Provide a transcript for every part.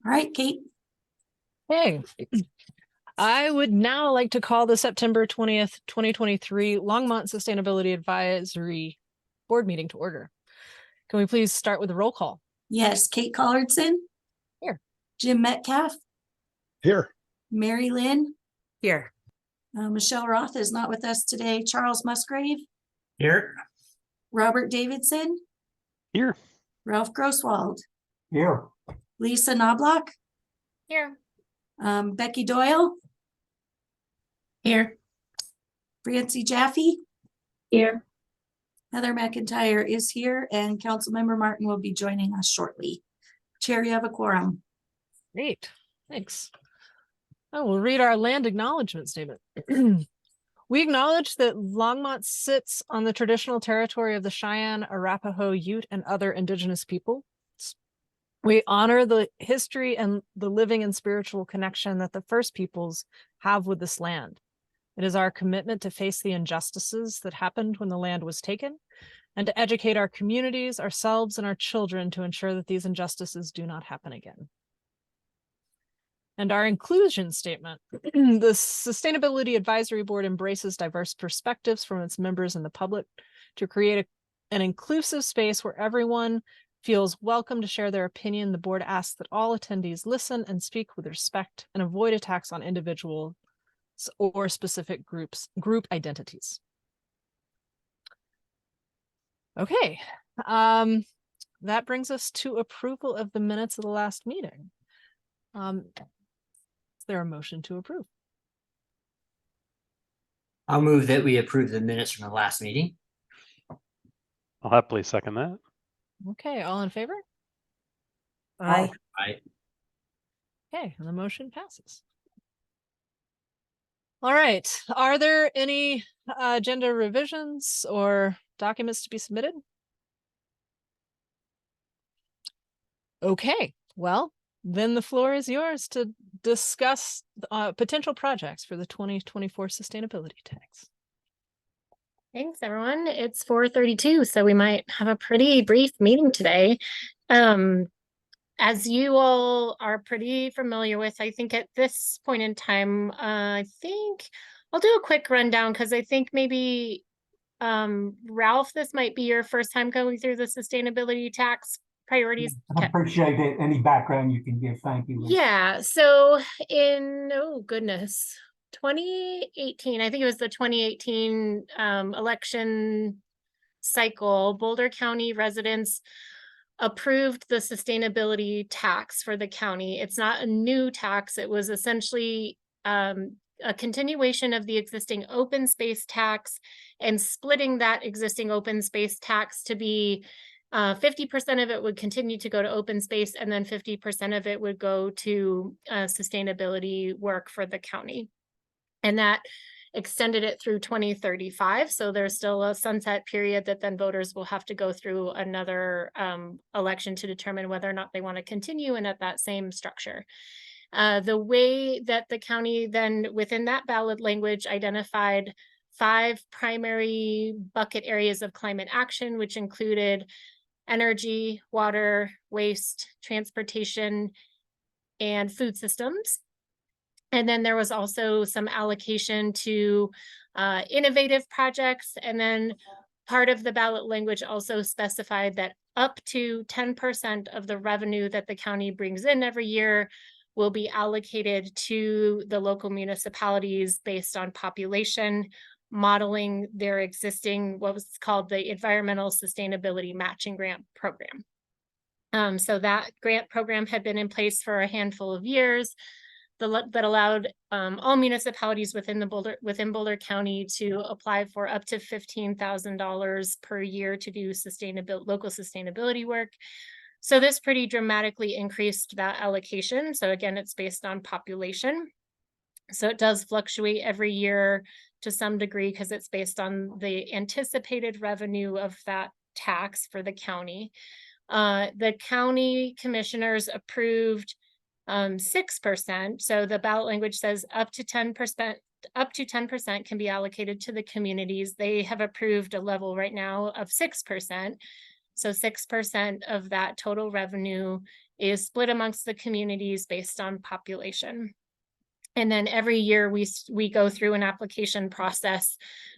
All right, Kate. Hey, I would now like to call the September 20th, 2023 Longmont Sustainability Advisory Board meeting to order. Can we please start with a roll call? Yes, Kate Collardson. Here. Jim Metcalf. Here. Mary Lynn. Here. Michelle Roth is not with us today. Charles Musgrave. Here. Robert Davidson. Here. Ralph Grosswald. Here. Lisa Knobloch. Here. Becky Doyle. Here. Francie Jaffe. Here. Heather McIntyre is here, and Councilmember Martin will be joining us shortly. Chair, you have a quorum. Great, thanks. I will read our land acknowledgement statement. We acknowledge that Longmont sits on the traditional territory of the Cheyenne, Arapaho, Ute, and other indigenous peoples. We honor the history and the living and spiritual connection that the First Peoples have with this land. It is our commitment to face the injustices that happened when the land was taken, and to educate our communities, ourselves, and our children to ensure that these injustices do not happen again. And our inclusion statement. The Sustainability Advisory Board embraces diverse perspectives from its members and the public to create an inclusive space where everyone feels welcome to share their opinion. The board asks that all attendees listen and speak with respect and avoid attacks on individuals or specific group identities. Okay, that brings us to approval of the minutes of the last meeting. Is there a motion to approve? I'll move that we approve the minutes from the last meeting. I'll happily second that. Okay, all in favor? Aye. Okay, and the motion passes. All right, are there any agenda revisions or documents to be submitted? Okay, well, then the floor is yours to discuss potential projects for the 2024 sustainability tax. Thanks, everyone. It's 4:32, so we might have a pretty brief meeting today. As you all are pretty familiar with, I think at this point in time, I think I'll do a quick rundown because I think maybe, Ralph, this might be your first time going through the sustainability tax priorities. I appreciate it. Any background you can give. Thank you. Yeah, so in, oh goodness, 2018, I think it was the 2018 election cycle, Boulder County residents approved the sustainability tax for the county. It's not a new tax. It was essentially a continuation of the existing open space tax and splitting that existing open space tax to be 50% of it would continue to go to open space, and then 50% of it would go to sustainability work for the county. And that extended it through 2035. So there's still a sunset period that then voters will have to go through another election to determine whether or not they want to continue and at that same structure. The way that the county then within that ballot language identified 5 primary bucket areas of climate action, which included energy, water, waste, transportation, and food systems. And then there was also some allocation to innovative projects. And then part of the ballot language also specified that up to 10% of the revenue that the county brings in every year will be allocated to the local municipalities based on population, modeling their existing, what was called the Environmental Sustainability Matching Grant Program. So that grant program had been in place for a handful of years that allowed all municipalities within Boulder County to apply for up to $15,000 per year to do local sustainability work. So this pretty dramatically increased that allocation. So again, it's based on population. So it does fluctuate every year to some degree because it's based on the anticipated revenue of that tax for the county. The county commissioners approved 6%. So the ballot language says up to 10% can be allocated to the communities. They have approved a level right now of 6%. So 6% of that total revenue is split amongst the communities based on population. And then every year we go through an application process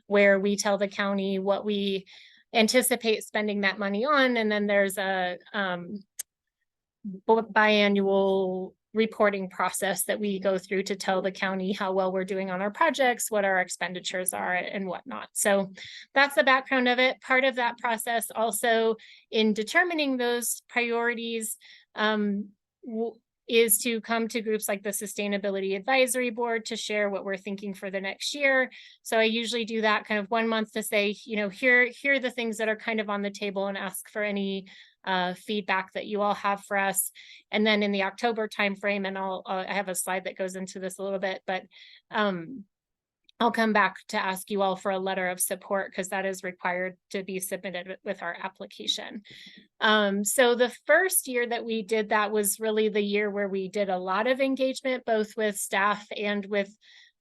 where we tell the county what we anticipate spending that money on. And then there's a biannual reporting process that we go through to tell the county how well we're doing on our projects, what our expenditures are and whatnot. So that's the background of it. Part of that process also in determining those priorities is to come to groups like the Sustainability Advisory Board to share what we're thinking for the next year. So I usually do that kind of 1 month to say, you know, here are the things that are kind of on the table and ask for any feedback that you all have for us. And then in the October timeframe, and I have a slide that goes into this a little bit, but I'll come back to ask you all for a letter of support because that is required to be submitted with our application. So the first year that we did that was really the year where we did a lot of engagement, both with staff and with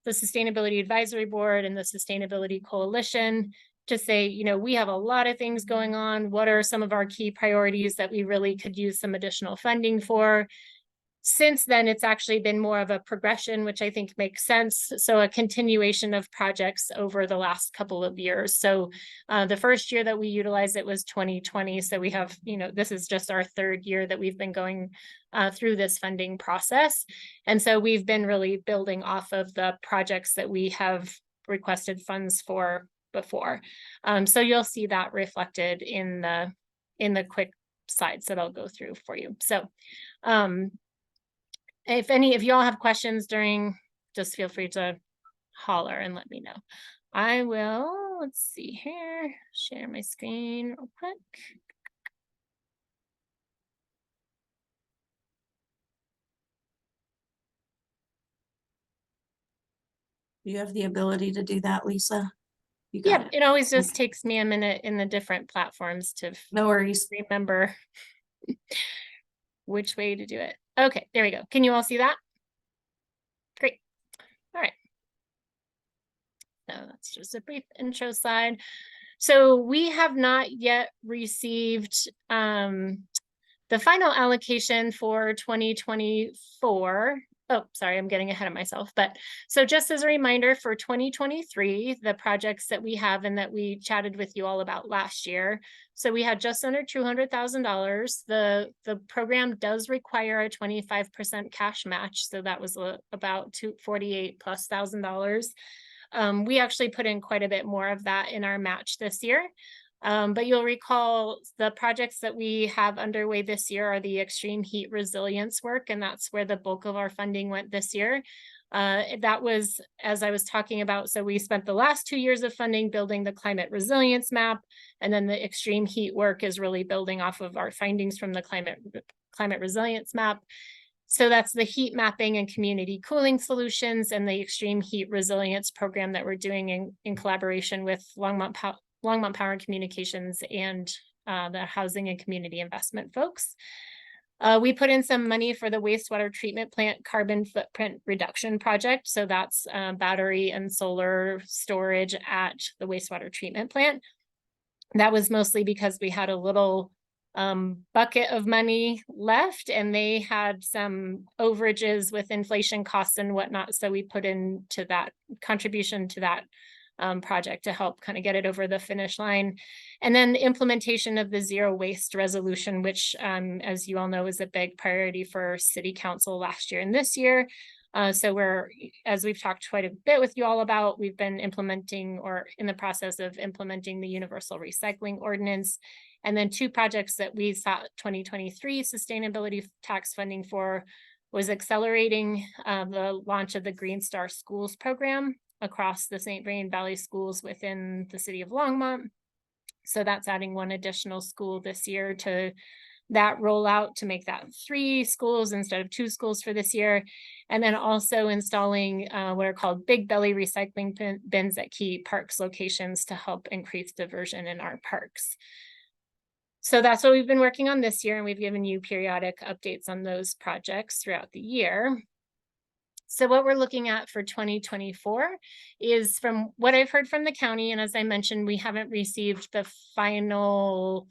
the Sustainability Advisory Board and the Sustainability Coalition to say, you know, we have a lot of things going on. What are some of our key priorities that we really could use some additional funding for? Since then, it's actually been more of a progression, which I think makes sense. So a continuation of projects over the last couple of years. So the first year that we utilized it was 2020. So we have, you know, this is just our third year that we've been going through this funding process. And so we've been really building off of the projects that we have requested funds for before. So you'll see that reflected in the quick slides that I'll go through for you. So if you all have questions during, just feel free to holler and let me know. I will, let's see here, share my screen real quick. You have the ability to do that, Lisa? You got Yeah, it always just takes me a minute in the different platforms to No worries. remember which way to do it. Okay, there we go. Can you all see that? Great. All right. So that's just a brief intro slide. So we have not yet received the final allocation for 2024. Oh, sorry, I'm getting ahead of myself. But so just as a reminder for 2023, the projects that we have and that we chatted with you all about last year. So we had just under $200,000. The program does require a 25% cash match. So that was about $48,000+. We actually put in quite a bit more of that in our match this year. But you'll recall the projects that we have underway this year are the extreme heat resilience work, and that's where the bulk of our funding went this year. That was, as I was talking about, so we spent the last 2 years of funding building the climate resilience map, and then the extreme heat work is really building off of our findings from the climate resilience map. So that's the heat mapping and community cooling solutions and the extreme heat resilience program that we're doing in collaboration with Longmont Power and Communications and the Housing and Community Investment folks. We put in some money for the wastewater treatment plant carbon footprint reduction project. So that's battery and solar storage at the wastewater treatment plant. That was mostly because we had a little bucket of money left and they had some overages with inflation costs and whatnot. So we put into that contribution to that project to help kind of get it over the finish line. And then the implementation of the zero waste resolution, which as you all know, is a big priority for City Council last year and this year. So we're, as we've talked quite a bit with you all about, we've been implementing or in the process of implementing the universal recycling ordinance. And then 2 projects that we sought 2023 sustainability tax funding for was accelerating the launch of the Green Star Schools program across the St. Vrain Valley schools within the city of Longmont. So that's adding 1 additional school this year to that rollout to make that 3 schools instead of 2 schools for this year. And then also installing what are called big belly recycling bins at key parks locations to help increase diversion in our parks. So that's what we've been working on this year, and we've given you periodic updates on those projects throughout the year. So what we're looking at for 2024 is, from what I've heard from the county, and as I mentioned, we haven't received the final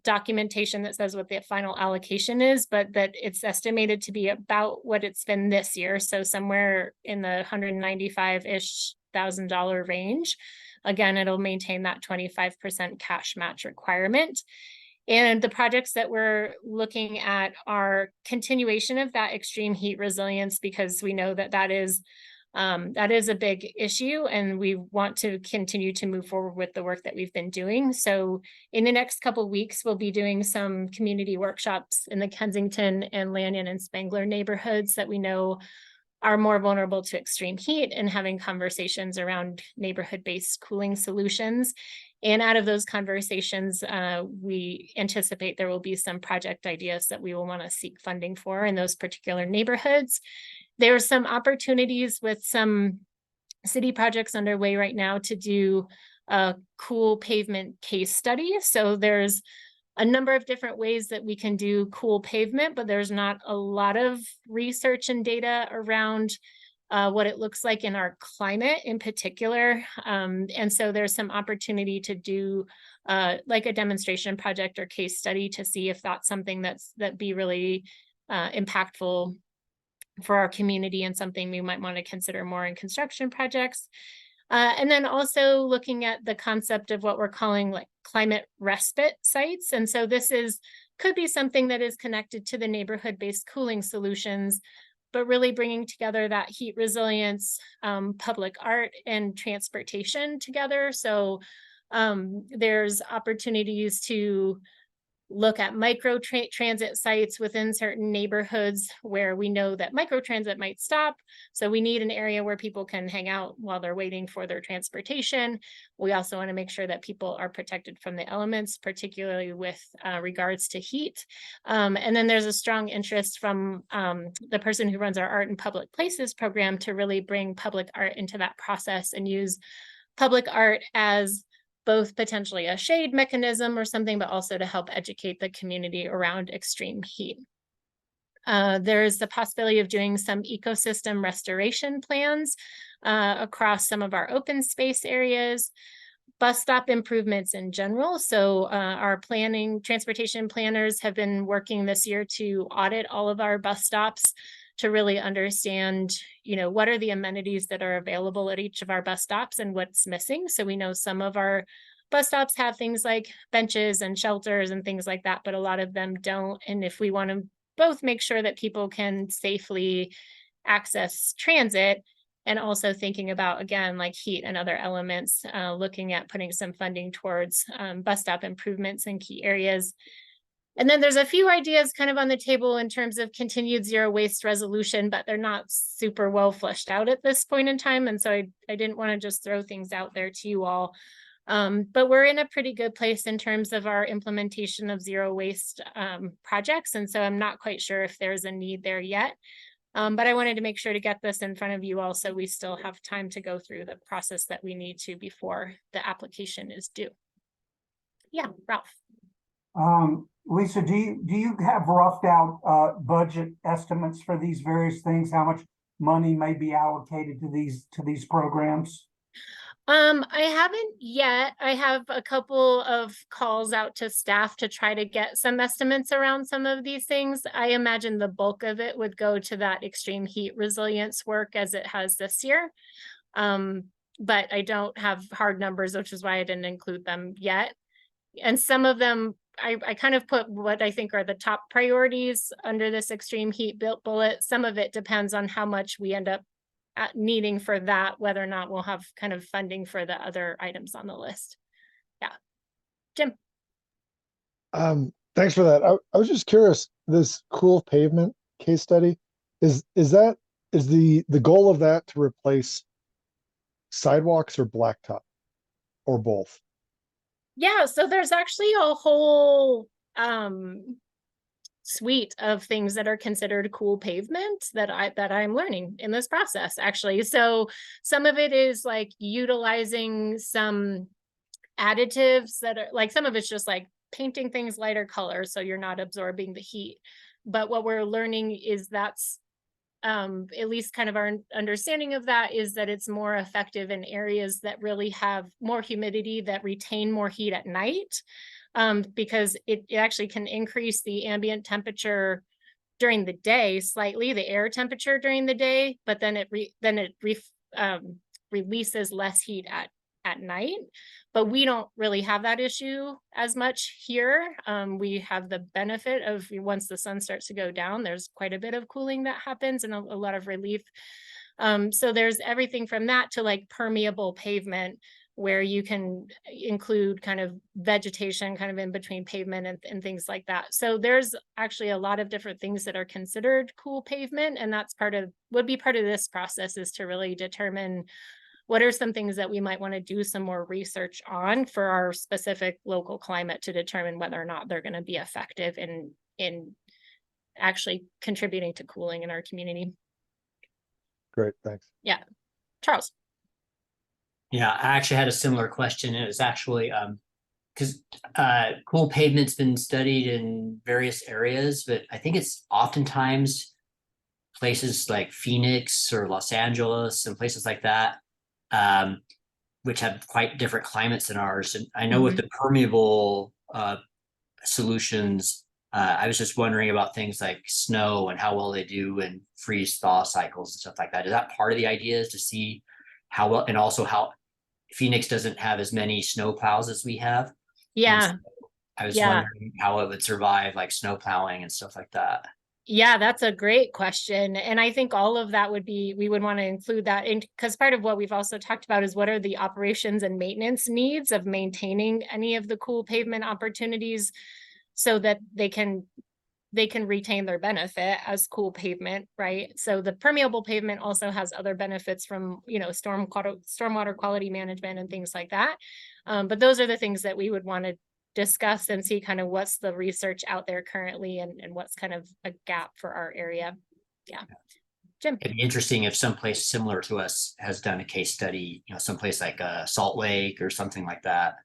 documentation that says what the final allocation is, but that it's estimated to be about what it's been this year. So somewhere in the $195-ish thousand range. Again, it'll maintain that 25% cash match requirement. And the projects that we're looking at are continuation of that extreme heat resilience, because we know that that is a big issue, and we want to continue to move forward with the work that we've been doing. So in the next couple of weeks, we'll be doing some community workshops in the Kensington and Lanyon and Spangler neighborhoods that we know are more vulnerable to extreme heat, and having conversations around neighborhood-based cooling solutions. And out of those conversations, we anticipate there will be some project ideas that we will want to seek funding for in those particular neighborhoods. There are some opportunities with some city projects underway right now to do a cool pavement case study. So there's a number of different ways that we can do cool pavement, but there's not a lot of research and data around what it looks like in our climate in particular. And so there's some opportunity to do like a demonstration project or case study to see if that's something that'd be really impactful for our community, and something we might want to consider more in construction projects. And then also looking at the concept of what we're calling like climate respite sites. And so this could be something that is connected to the neighborhood-based cooling solutions, but really bringing together that heat resilience, public art, and transportation together. So there's opportunities to look at micro transit sites within certain neighborhoods where we know that micro transit might stop. So we need an area where people can hang out while they're waiting for their transportation. We also want to make sure that people are protected from the elements, particularly with regards to heat. And then there's a strong interest from the person who runs our Art in Public Places program to really bring public art into that process and use public art as both potentially a shade mechanism or something, but also to help educate the community around extreme heat. There's the possibility of doing some ecosystem restoration plans across some of our open space areas, bus stop improvements in general. So our transportation planners have been working this year to audit all of our bus stops to really understand, what are the amenities that are available at each of our bus stops and what's missing. So we know some of our bus stops have things like benches and shelters and things like that, but a lot of them don't. And if we want to both make sure that people can safely access transit, and also thinking about, again, like heat and other elements, looking at putting some funding towards bus stop improvements in key areas. And then there's a few ideas kind of on the table in terms of continued zero waste resolution, but they're not super well fleshed out at this point in time. And so I didn't want to just throw things out there to you all. But we're in a pretty good place in terms of our implementation of zero waste projects. And so I'm not quite sure if there's a need there yet. But I wanted to make sure to get this in front of you all, so we still have time to go through the process that we need to before the application is due. Yeah, Ralph. Lisa, do you have roughed out budget estimates for these various things? How much money may be allocated to these programs? I haven't yet. I have a couple of calls out to staff to try to get some estimates around some of these things. I imagine the bulk of it would go to that extreme heat resilience work as it has this year. But I don't have hard numbers, which is why I didn't include them yet. And some of them, I kind of put what I think are the top priorities under this extreme heat bullet. Some of it depends on how much we end up needing for that, whether or not we'll have kind of funding for the other items on the list. Yeah. Jim. Thanks for that. I was just curious, this cool pavement case study, is the goal of that to replace sidewalks or blacktop, or both? Yeah, so there's actually a whole suite of things that are considered cool pavement that I'm learning in this process, actually. So some of it is like utilizing some additives that are like, some of it's just like painting things lighter colors so you're not absorbing the heat. But what we're learning is that's at least kind of our understanding of that is that it's more effective in areas that really have more humidity, that retain more heat at night. because it actually can increase the ambient temperature during the day slightly, the air temperature during the day, but then it releases less heat at night. But we don't really have that issue as much here. We have the benefit of once the sun starts to go down, there's quite a bit of cooling that happens and a lot of relief. So there's everything from that to like permeable pavement, where you can include kind of vegetation kind of in between pavement and things like that. So there's actually a lot of different things that are considered cool pavement, and that's would be part of this process, is to really determine what are some things that we might want to do some more research on for our specific local climate to determine whether or not they're going to be effective in actually contributing to cooling in our community. Great, thanks. Yeah. Charles. Yeah, I actually had a similar question. It was actually because cool pavement's been studied in various areas, but I think it's oftentimes places like Phoenix or Los Angeles and places like that, which have quite different climates than ours. And I know with the permeable solutions, I was just wondering about things like snow and how well they do in freeze thaw cycles and stuff like that. Is that part of the idea, is to see how well, and also how Phoenix doesn't have as many snow plows as we have? Yeah. So I was wondering how it would survive like snow plowing and stuff like that. Yeah, that's a great question. And I think all of that we would want to include that in, because part of what we've also talked about is what are the operations and maintenance needs of maintaining any of the cool pavement opportunities, so that they can retain their benefit as cool pavement, right? So the permeable pavement also has other benefits from, stormwater quality management and things like that. But those are the things that we would want to discuss and see kind of what's the research out there currently and what's kind of a gap for our area. Yeah. Jim. It'd be interesting if someplace similar to us has done a case study, someplace like Salt Lake or something like that.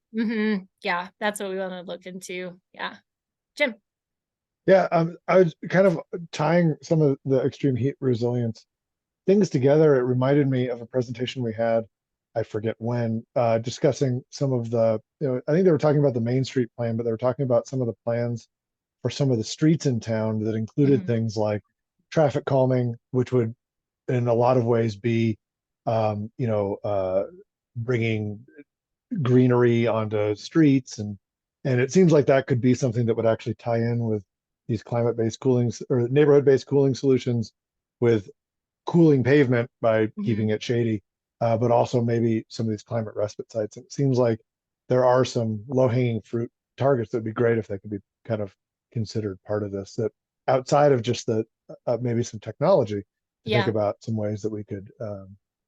Yeah, that's what we want to look into. Yeah. Jim. Yeah, I was kind of tying some of the extreme heat resilience things together. It reminded me of a presentation we had, I forget when, discussing some of the, I think they were talking about the Main Street plan, but they were talking about some of the plans for some of the streets in town that included things like traffic calming, which would in a lot of ways be, bringing greenery onto streets, and it seems like that could be something that would actually tie in with these climate-based cooling or neighborhood-based cooling solutions, with cooling pavement by keeping it shady, but also maybe some of these climate respite sites. It seems like there are some low-hanging fruit targets that would be great if they could be kind of considered part of this, that outside of just the maybe some technology, to think about some ways that we could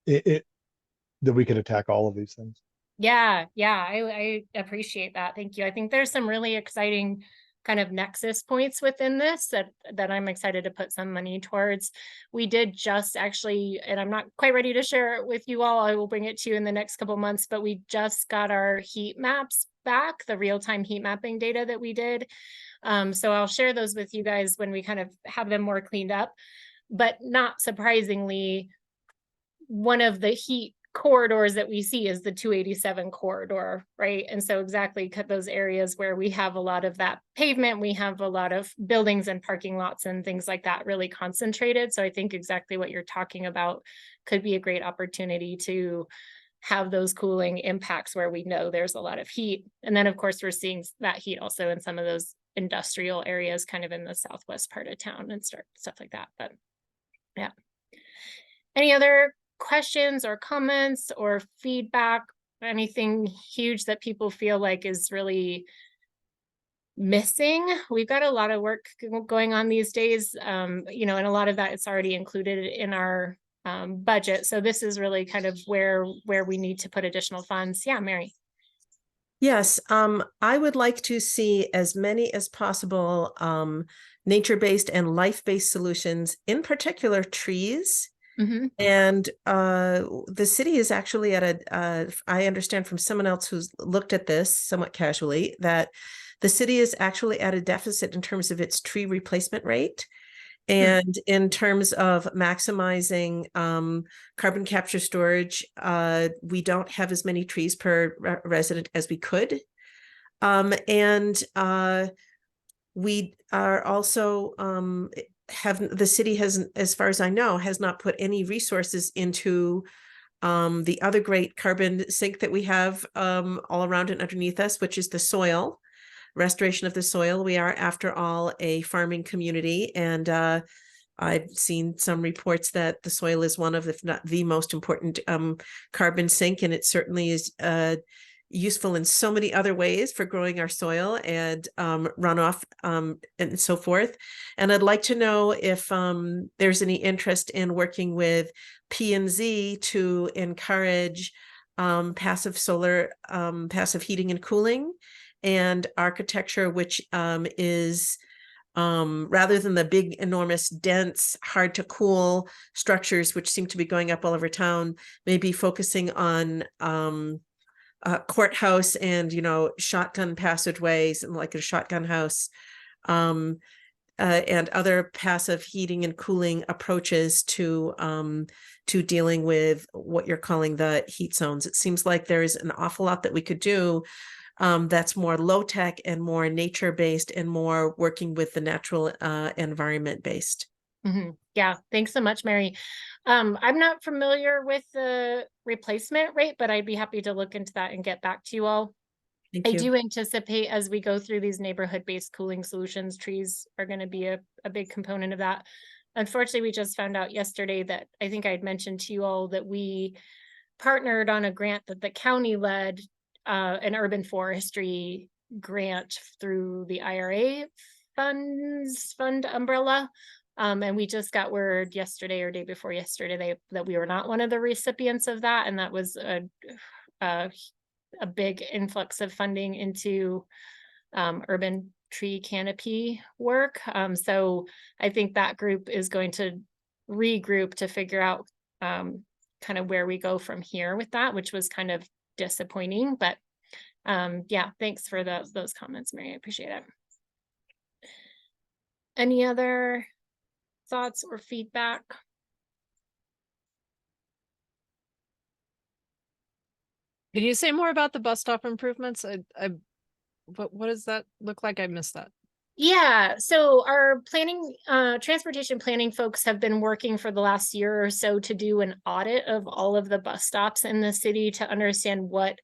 that we could attack all of these things. Yeah, I appreciate that. Thank you. I think there's some really exciting kind of nexus points within this that I'm excited to put some money towards. We did just actually, and I'm not quite ready to share it with you all, I will bring it to you in the next couple months, but we just got our heat maps back, the real-time heat mapping data that we did. So I'll share those with you guys when we kind of have them more cleaned up. But not surprisingly, one of the heat corridors that we see is the 287 corridor, right? And so exactly those areas where we have a lot of that pavement, we have a lot of buildings and parking lots and things like that really concentrated. So I think exactly what you're talking about could be a great opportunity to have those cooling impacts where we know there's a lot of heat. And then of course, we're seeing that heat also in some of those industrial areas kind of in the southwest part of town and stuff like that. But yeah. Any other questions or comments or feedback, anything huge that people feel like is really missing? We've got a lot of work going on these days, and a lot of that it's already included in our budget. So this is really kind of where we need to put additional funds. Yeah, Mary. Yes, I would like to see as many as possible nature-based and life-based solutions, in particular trees. And the city is actually at I understand from someone else who's looked at this somewhat casually, that the city is actually at a deficit in terms of its tree replacement rate. And in terms of maximizing carbon capture storage, we don't have as many trees per resident as we could. And we are also the city has, as far as I know, has not put any resources into the other great carbon sink that we have all around and underneath us, which is the soil, restoration of the soil. We are, after all, a farming community, and I've seen some reports that the soil is one of, if not the most important carbon sink, and it certainly is useful in so many other ways for growing our soil and runoff and so forth. And I'd like to know if there's any interest in working with P&Z to encourage passive solar, passive heating and cooling, and architecture, which is rather than the big, enormous, dense, hard to cool structures, which seem to be going up all over town, maybe focusing on courthouse and, shotgun passageways and like a shotgun house, and other passive heating and cooling approaches to dealing with what you're calling the heat zones. It seems like there's an awful lot that we could do that's more low tech and more nature based and more working with the natural environment based. Mm-hmm. Yeah, thanks so much, Mary. I'm not familiar with the replacement rate, but I'd be happy to look into that and get back to you all. Thank you. I do anticipate as we go through these neighborhood-based cooling solutions, trees are going to be a big component of that. Unfortunately, we just found out yesterday that I think I'd mentioned to you all that we partnered on a grant that the county led, an urban forestry grant through the IRA fund umbrella. And we just got word yesterday or day before yesterday that we were not one of the recipients of that. And that was a big influx of funding into urban tree canopy work. So I think that group is going to regroup to figure out kind of where we go from here with that, which was kind of disappointing. But yeah, thanks for those comments, Mary. I appreciate it. Any other thoughts or feedback? Can you say more about the bus stop improvements? What does that look like? I missed that. Yeah, so our planning, transportation planning folks have been working for the last year or so to do an audit of all of the bus stops in the city to understand what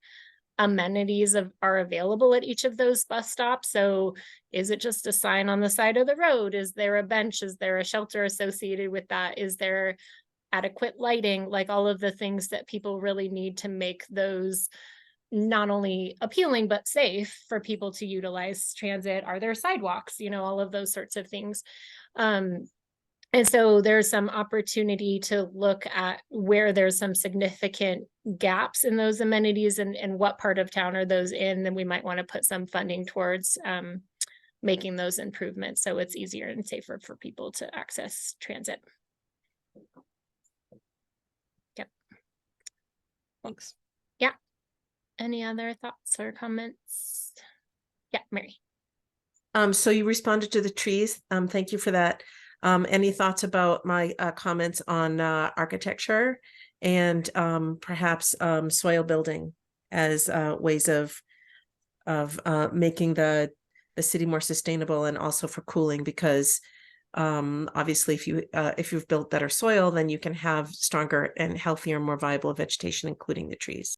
amenities are available at each of those bus stops. So is it just a sign on the side of the road? Is there a bench? Is there a shelter associated with that? Is there adequate lighting? Like all of the things that people really need to make those not only appealing, but safe for people to utilize transit. Are there sidewalks? All of those sorts of things. And so there's some opportunity to look at where there's some significant gaps in those amenities and what part of town are those in. Then we might want to put some funding towards making those improvements so it's easier and safer for people to access transit. Yep. Thanks. Yeah. Any other thoughts or comments? Yeah, Mary. So you responded to the trees. Thank you for that. Any thoughts about my comments on architecture and perhaps soil building as ways of making the city more sustainable and also for cooling? Because obviously, if you've built better soil, then you can have stronger and healthier, more viable vegetation, including the trees.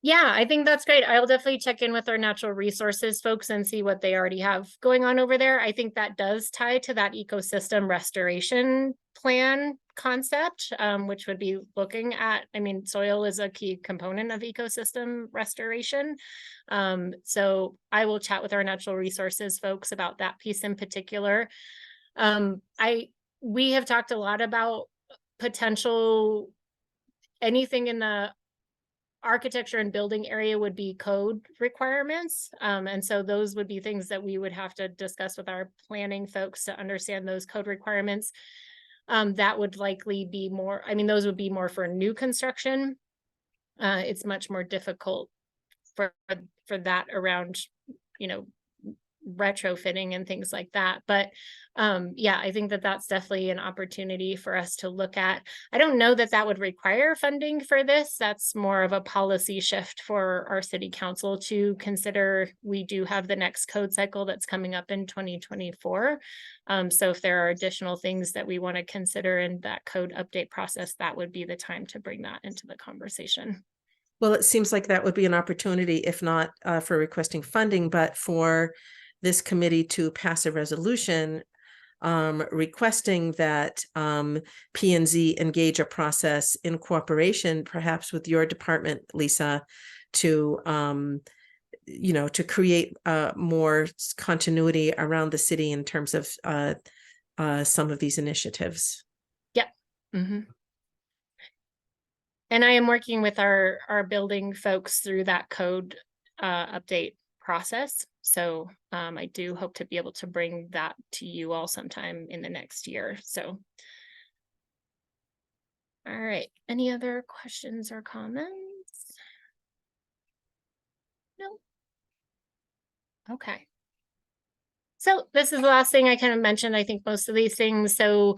Yeah, I think that's great. I'll definitely check in with our natural resources folks and see what they already have going on over there. I think that does tie to that ecosystem restoration plan concept, which would be looking at, soil is a key component of ecosystem restoration. So I will chat with our natural resources folks about that piece in particular. We have talked a lot about potential, anything in the architecture and building area would be code requirements. And so those would be things that we would have to discuss with our planning folks to understand those code requirements. That would likely be more, those would be more for new construction. It's much more difficult for that around, retrofitting and things like that. But yeah, I think that that's definitely an opportunity for us to look at. I don't know that that would require funding for this. That's more of a policy shift for our city council to consider. We do have the next code cycle that's coming up in 2024. So if there are additional things that we want to consider in that code update process, that would be the time to bring that into the conversation. Well, it seems like that would be an opportunity, if not for requesting funding, but for this committee to pass a resolution requesting that P&Z engage a process in cooperation, perhaps with your department, Lisa, to to create more continuity around the city in terms of some of these initiatives. Yep. Mm-hmm. And I am working with our building folks through that code update process. So I do hope to be able to bring that to you all sometime in the next year. So, all right. Any other questions or comments? No. Okay. So this is the last thing I kind of mentioned. I think most of these things. So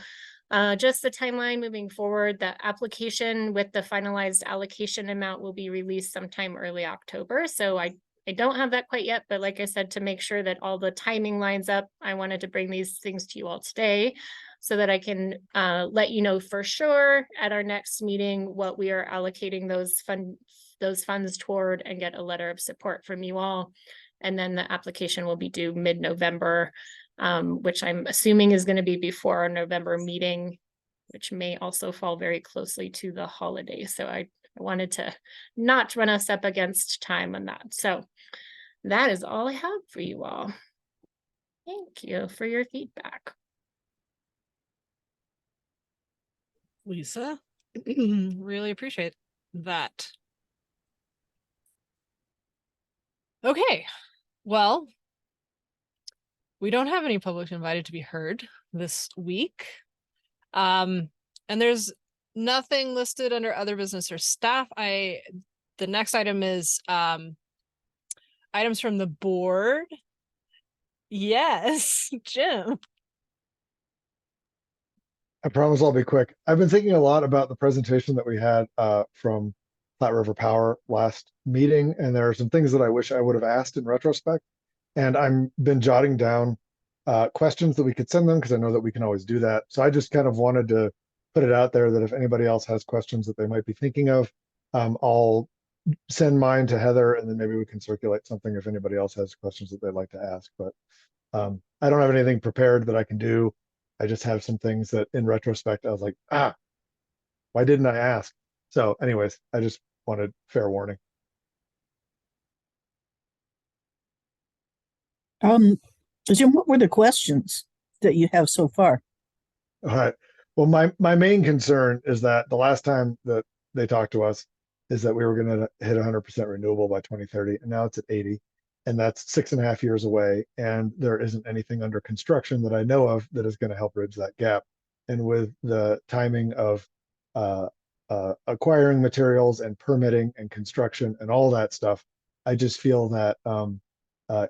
just the timeline moving forward, the application with the finalized allocation amount will be released sometime early October. So I don't have that quite yet, but like I said, to make sure that all the timing lines up, I wanted to bring these things to you all today so that I can let you know for sure at our next meeting what we are allocating those funds toward and get a letter of support from you all. And then the application will be due mid-November, which I'm assuming is going to be before our November meeting, which may also fall very closely to the holiday. So I wanted to not run us up against time on that. So that is all I have for you all. Thank you for your feedback. Lisa, really appreciate that. Okay, well, we don't have any public invited to be heard this week. And there's nothing listed under other business or staff. The next item is items from the board. Yes, Jim. I promise I'll be quick. I've been thinking a lot about the presentation that we had from Platte River Power last meeting, and there are some things that I wish I would have asked in retrospect. And I've been jotting down questions that we could send them because I know that we can always do that. So I just kind of wanted to put it out there that if anybody else has questions that they might be thinking of, I'll send mine to Heather, and then maybe we can circulate something if anybody else has questions that they'd like to ask. But I don't have anything prepared that I can do. I just have some things that in retrospect, I was like, why didn't I ask? So anyways, I just wanted fair warning. Jim, what were the questions that you have so far? All right. Well, my main concern is that the last time that they talked to us is that we were going to hit 100% renewable by 2030, and now it's at 80. And that's 6.5 years away. And there isn't anything under construction that I know of that is going to help bridge that gap. And with the timing of acquiring materials and permitting and construction and all that stuff, I just feel that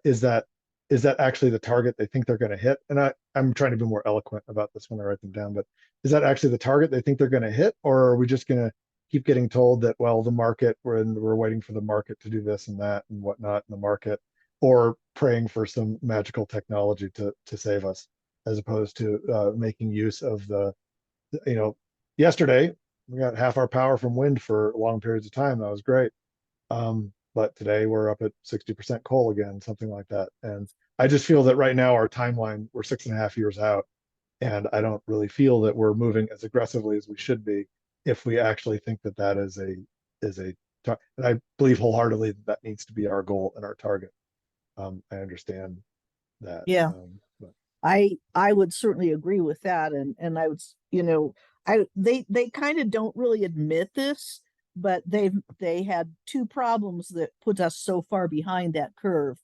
is that actually the target they think they're going to hit? And I'm trying to be more eloquent about this when I write them down, but is that actually the target they think they're going to hit? Or are we just going to keep getting told that, well, the market, we're waiting for the market to do this and that and whatnot in the market, or praying for some magical technology to save us, as opposed to making use of yesterday we got half our power from wind for long periods of time. That was great. But today we're up at 60% coal again, something like that. And I just feel that right now our timeline, we're 6.5 years out, and I don't really feel that we're moving as aggressively as we should be if we actually think that that is a and I believe wholeheartedly that needs to be our goal and our target. I understand that. Yeah, I would certainly agree with that, and I would, they kind of don't really admit this, but they had two problems that put us so far behind that curve.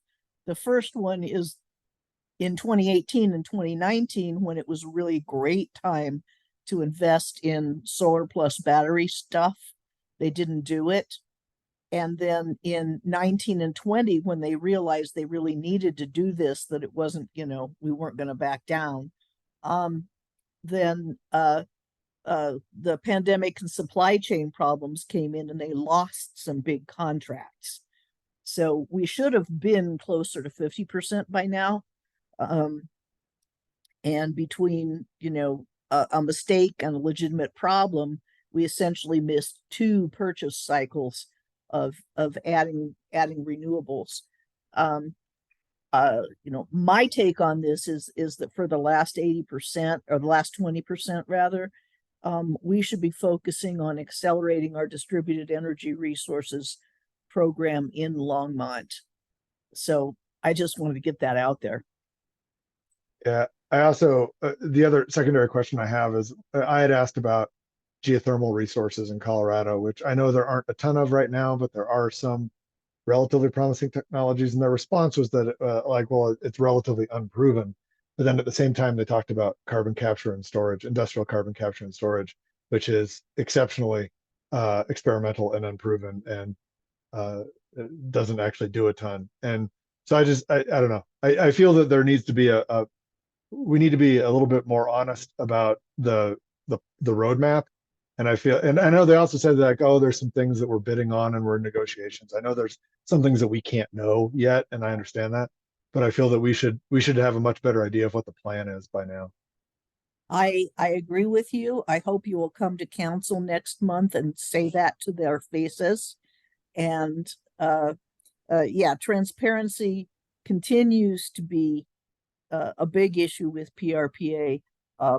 The first one is in 2018 and 2019, when it was a really great time to invest in solar plus battery stuff, they didn't do it. And then in 19 and 20, when they realized they really needed to do this, that it wasn't, we weren't going to back down. Then the pandemic and supply chain problems came in and they lost some big contracts. So we should have been closer to 50% by now. And between, a mistake and a legitimate problem, we essentially missed 2 purchase cycles of adding renewables. My take on this is that for the last 80% or the last 20% rather, we should be focusing on accelerating our distributed energy resources program in Longmont. So I just wanted to get that out there. Yeah, I also, the other secondary question I have is I had asked about geothermal resources in Colorado, which I know there aren't a ton of right now, but there are some relatively promising technologies. And their response was that well, it's relatively unproven. But then at the same time, they talked about carbon capture and storage, industrial carbon capture and storage, which is exceptionally experimental and unproven and doesn't actually do a ton. And so I don't know. I feel that there needs to be we need to be a little bit more honest about the roadmap. And I feel, and I know they also said like, oh, there's some things that we're bidding on and we're in negotiations. I know there's some things that we can't know yet, and I understand that, but I feel that we should have a much better idea of what the plan is by now. I agree with you. I hope you will come to council next month and say that to their faces. And yeah, transparency continues to be a big issue with PRPA.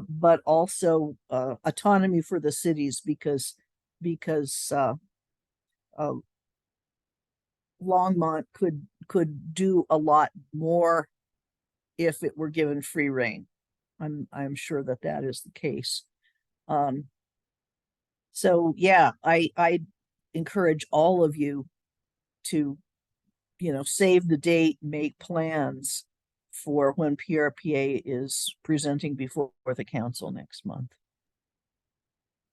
But also autonomy for the cities because Longmont could do a lot more if it were given free rein. I'm sure that is the case. So yeah, I encourage all of you to, save the date, make plans for when PRPA is presenting before the council next month.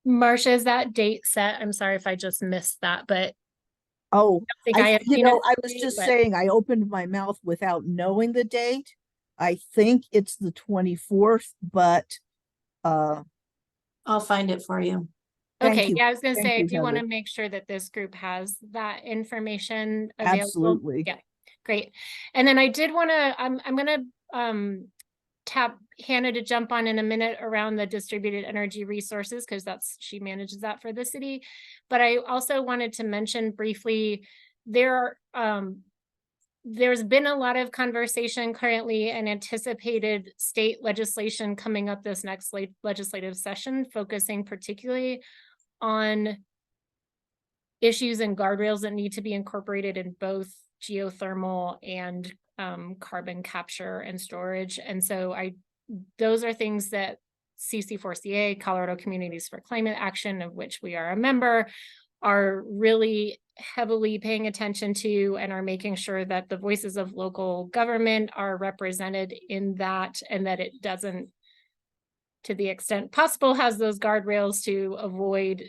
Marcia, is that date set? I'm sorry if I just missed that, but oh, I was just but... saying I opened my mouth without knowing the date. I think it's the 24th, but I'll find it for you. Okay, yeah, I was gonna say I do want to make sure that this group has that information available. Absolutely. Yeah. Great. And then I did want to, I'm going to tap Hannah to jump on in a minute around the distributed energy resources, because she manages that for the city. But I also wanted to mention briefly, there's been a lot of conversation currently and anticipated state legislation coming up this next legislative session, focusing particularly on issues and guardrails that need to be incorporated in both geothermal and carbon capture and storage. And so those are things that CC4CA, Colorado Communities for Climate Action, of which we are a member, are really heavily paying attention to and are making sure that the voices of local government are represented in that, and that it doesn't, to the extent possible, has those guardrails to avoid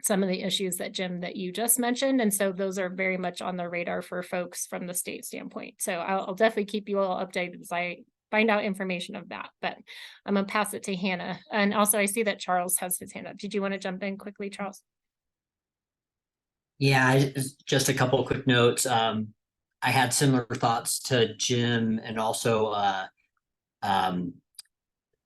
some of the issues that Jim, that you just mentioned. And so those are very much on the radar for folks from the state standpoint. So I'll definitely keep you all updated as I find out information of that, but I'm gonna pass it to Hannah. And also I see that Charles has his hand up. Did you want to jump in quickly, Charles? Yeah, just a couple of quick notes. I had similar thoughts to Jim, and also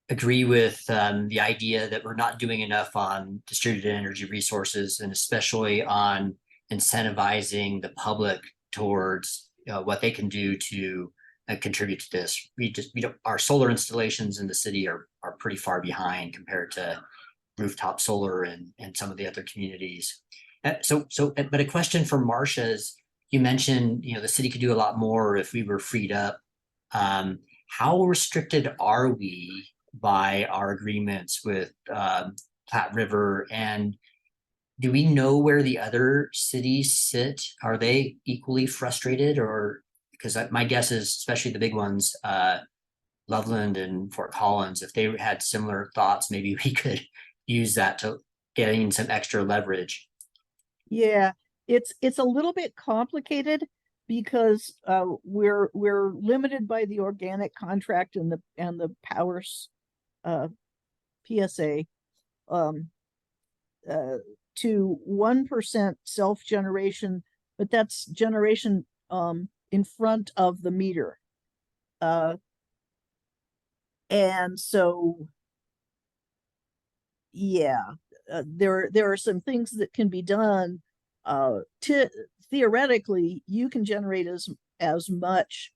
agree with the idea that we're not doing enough on distributed energy resources, and especially on incentivizing the public towards what they can do to contribute to this. Our solar installations in the city are pretty far behind compared to rooftop solar and some of the other communities. But a question for Marcia is, you mentioned, the city could do a lot more if we were freed up. How restricted are we by our agreements with Platte River, and do we know where the other cities sit? Are they equally frustrated? Or because my guess is, especially the big ones, Loveland and Fort Collins, if they had similar thoughts, maybe we could use that to gain some extra leverage. Yeah, it's a little bit complicated because we're limited by the organic contract and the powers PSA to 1% self-generation, but that's generation in front of the meter. And so, yeah, there are some things that can be done. Theoretically, you can generate as much,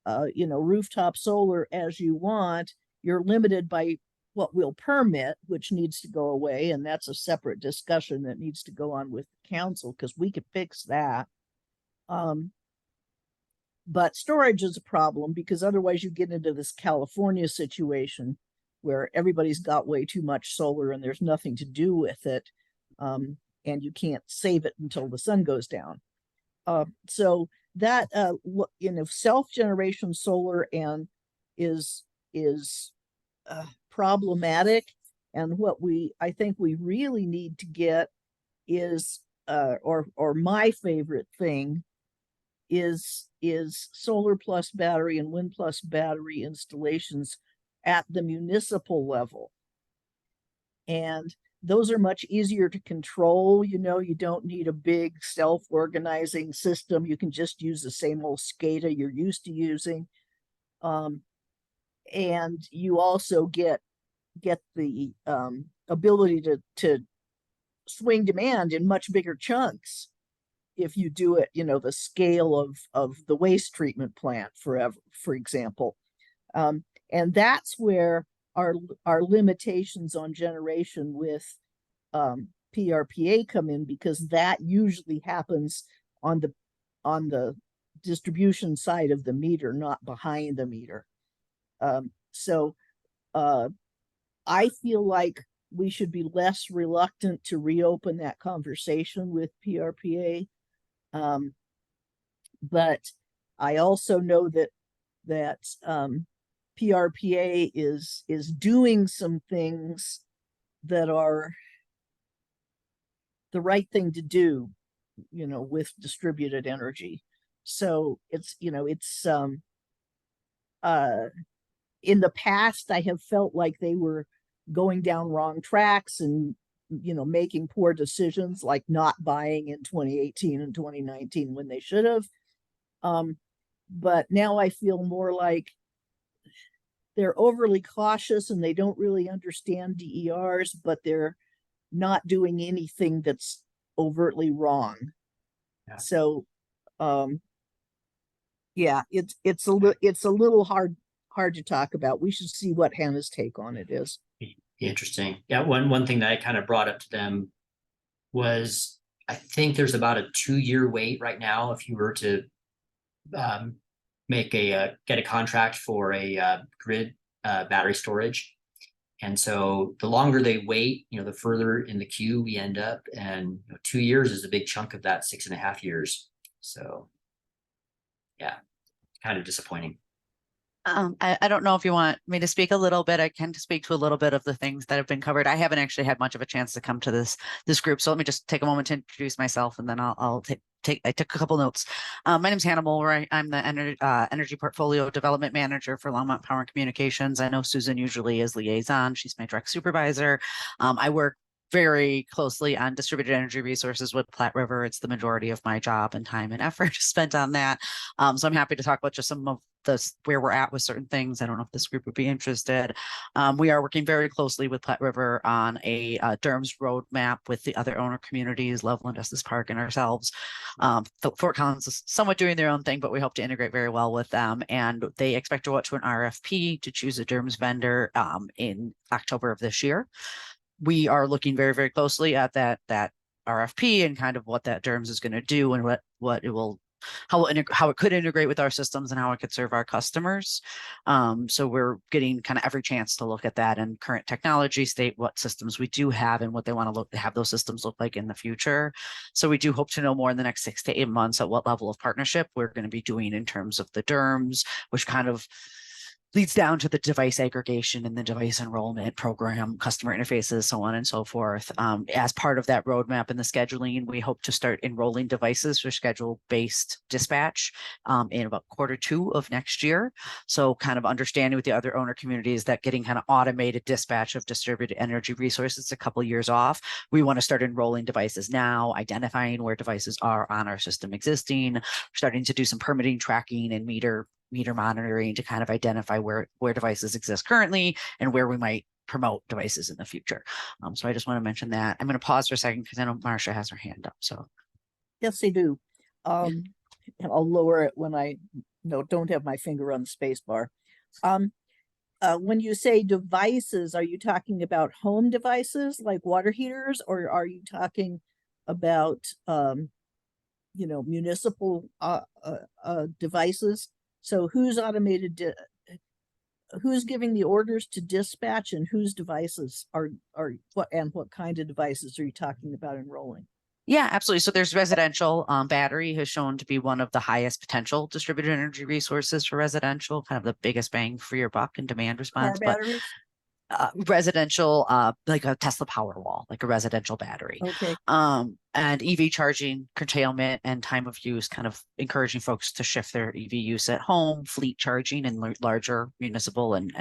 rooftop solar as you want. You're limited by what we'll permit, which needs to go away, and that's a separate discussion that needs to go on with the council because we could fix that. But storage is a problem because otherwise you get into this California situation where everybody's got way too much solar and there's nothing to do with it. And you can't save it until the sun goes down. So that, self-generation solar and is problematic. And what I think we really need to get is, or my favorite thing is solar plus battery and wind plus battery installations at the municipal level. And those are much easier to control. You don't need a big self-organizing system. You can just use the same old SCADA you're used to using. And you also get the ability to swing demand in much bigger chunks if you do it, the scale of the waste treatment plant for example. And that's where our limitations on generation with PRPA come in, because that usually happens on the distribution side of the meter, not behind the meter. So I feel like we should be less reluctant to reopen that conversation with PRPA. But I also know that PRPA is doing some things that are the right thing to do, with distributed energy. So it's in the past, I have felt like they were going down wrong tracks and, making poor decisions, like not buying in 2018 and 2019 when they should have. But now I feel more like they're overly cautious and they don't really understand DERs, but they're not doing anything that's overtly wrong. Yeah. So, yeah, it's a little hard to talk about. We should see what Hannah's take on it is. Interesting. Yeah, one thing that I kind of brought up to them was, I think there's about a 2-year wait right now if you were to get a contract for a grid battery storage. And so the longer they wait, the further in the queue we end up, and 2 years is a big chunk of that 6.5 years. So yeah, kind of disappointing. I don't know if you want me to speak a little bit. I can speak to a little bit of the things that have been covered. I haven't actually had much of a chance to come to this group, so let me just take a moment to introduce myself, and then I'll take I took a couple notes. My name's Hannah Mulroy. I'm the energy portfolio development manager for Longmont Power and Communications. I know Susan usually is liaison. She's my direct supervisor. I work very closely on distributed energy resources with Platte River. It's the majority of my job and time and effort spent on that. So I'm happy to talk about just some of where we're at with certain things. I don't know if this group would be interested. We are working very closely with Platte River on a DERMS roadmap with the other owner communities, Loveland, Estes Park, and ourselves. Fort Collins is somewhat doing their own thing, but we hope to integrate very well with them. And they expect to go out to an RFP to choose a DERMS vendor in October of this year. We are looking very, very closely at that RFP and kind of what that DERMS is going to do and what it will, how it could integrate with our systems and how it could serve our customers. So we're getting kind of every chance to look at that and current technology state, what systems we do have and what they want to have those systems look like in the future. So we do hope to know more in the next 6 to 8 months at what level of partnership we're going to be doing in terms of the DERMS, which kind of leads down to the device aggregation and the device enrollment program, customer interfaces, so on and so forth. As part of that roadmap and the scheduling, we hope to start enrolling devices for schedule-based dispatch in about Q2 of next year. So kind of understanding with the other owner communities that getting kind of automated dispatch of distributed energy resources a couple of years off. We want to start enrolling devices now, identifying where devices are on our system existing, starting to do some permitting tracking and meter monitoring to kind of identify where devices exist currently and where we might promote devices in the future. So I just want to mention that. I'm going to pause for a second because I know Marcia has her hand up. So Yes, they do. And I'll lower it when I don't have my finger on the space bar. When you say devices, are you talking about home devices like water heaters, or are you talking about municipal devices? So who's who's giving the orders to dispatch, and whose devices are what kind of devices are you talking about enrolling? yeah, absolutely. So there's residential. Battery has shown to be one of the highest potential distributed energy resources for residential, kind of the biggest bang for your buck in demand response. Car batteries? Residential, like a Tesla Powerwall, like a residential battery. Okay. And EV charging, curtailment, and time of use, kind of encouraging folks to shift their EV use at home, fleet charging in larger municipal and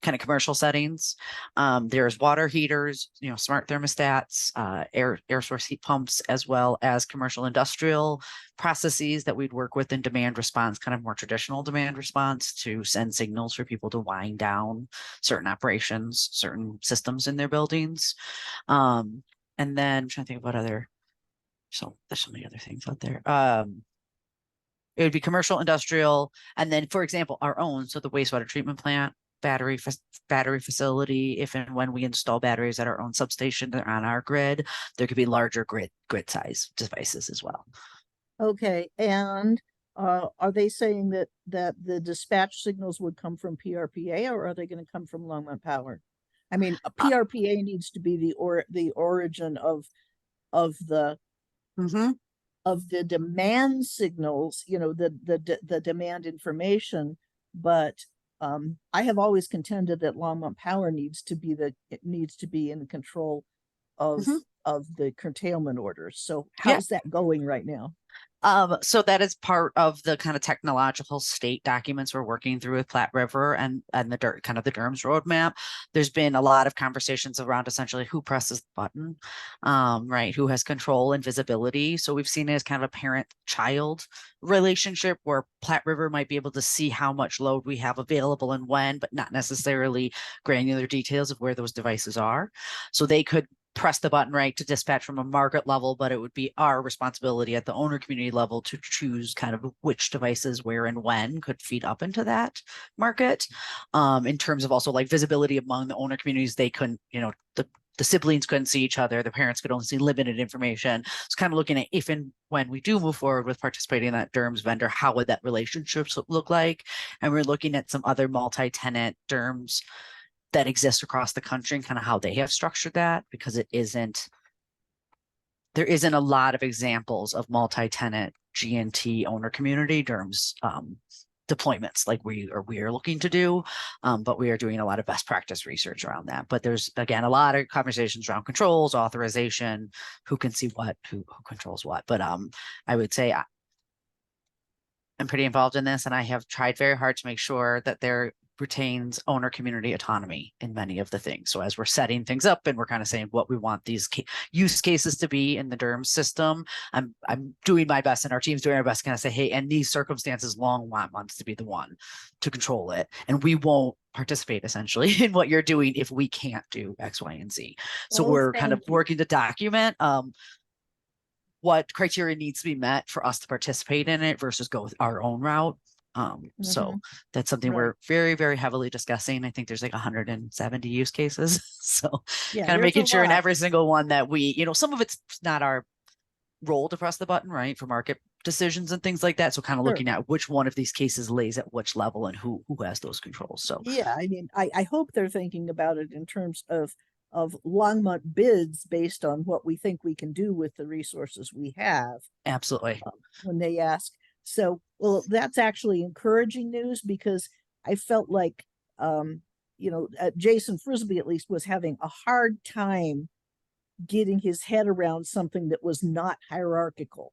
kind of commercial settings. There's water heaters, smart thermostats, air source heat pumps, as well as commercial industrial processes that we'd work with in demand response, kind of more traditional demand response, to send signals for people to wind down certain operations, certain systems in their buildings. And then I'm trying to think of there's so many other things out there. It would be commercial, industrial, and then, for example, our own, so the wastewater treatment plant, battery facility. If and when we install batteries at our own substation that are on our grid, there could be larger grid size devices as well. Okay, and are they saying that the dispatch signals would come from PRPA, or are they going to come from Longmont Power? I mean, a PRPA needs to be the origin of the of the demand signals, the demand information. But I have always contended that Longmont Power needs to be in control of the curtailment orders. So how's that going right now? So that is part of the kind of technological state documents we're working through with Platte River and the DERMS roadmap. There's been a lot of conversations around essentially who presses the button, right? Who has control and visibility. So we've seen it as kind of a parent-child relationship where Platte River might be able to see how much load we have available and when, but not necessarily granular details of where those devices are. So they could press the button right to dispatch from a market level, but it would be our responsibility at the owner community level to choose kind of which devices where and when could feed up into that market. In terms of also like visibility among the owner communities, they couldn't, the siblings couldn't see each other, the parents could only see limited information. It's kind of looking at if and when we do move forward with participating in that DERMS vendor, how would that relationship look like? And we're looking at some other multi-tenant DERMS that exists across the country and kind of how they have structured that, because there isn't a lot of examples of multi-tenant G&T owner community DERMS deployments like we are looking to do, but we are doing a lot of best practice research around that. But there's, again, a lot of conversations around controls, authorization, who can see what, who controls what. But I would say I'm pretty involved in this, and I have tried very hard to make sure that there retains owner community autonomy in many of the things. So as we're setting things up and we're kind of saying what we want these use cases to be in the DERMS system, I'm doing my best, and our team's doing our best to kind of say, hey, in these circumstances, Longmont wants to be the one to control it, and we won't participate essentially in what you're doing if we can't do X, Y, and Z. So we're kind of working to document what criteria needs to be met for us to participate in it versus go with our own route. So that's something we're very, very heavily discussing. I think there's like 170 use cases. So kind of making sure in every single one that we, some of it's not our role to press the button, right, for market decisions and things like that. So kind of looking at which one of these cases lays at which level and who has those controls. So yeah, I mean, I hope they're thinking about it in terms of Longmont bids based on what we think we can do with the resources we have. Absolutely. When they ask. So, well, that's actually encouraging news, because I felt like, Jason Frisbee at least was having a hard time getting his head around something that was not hierarchical.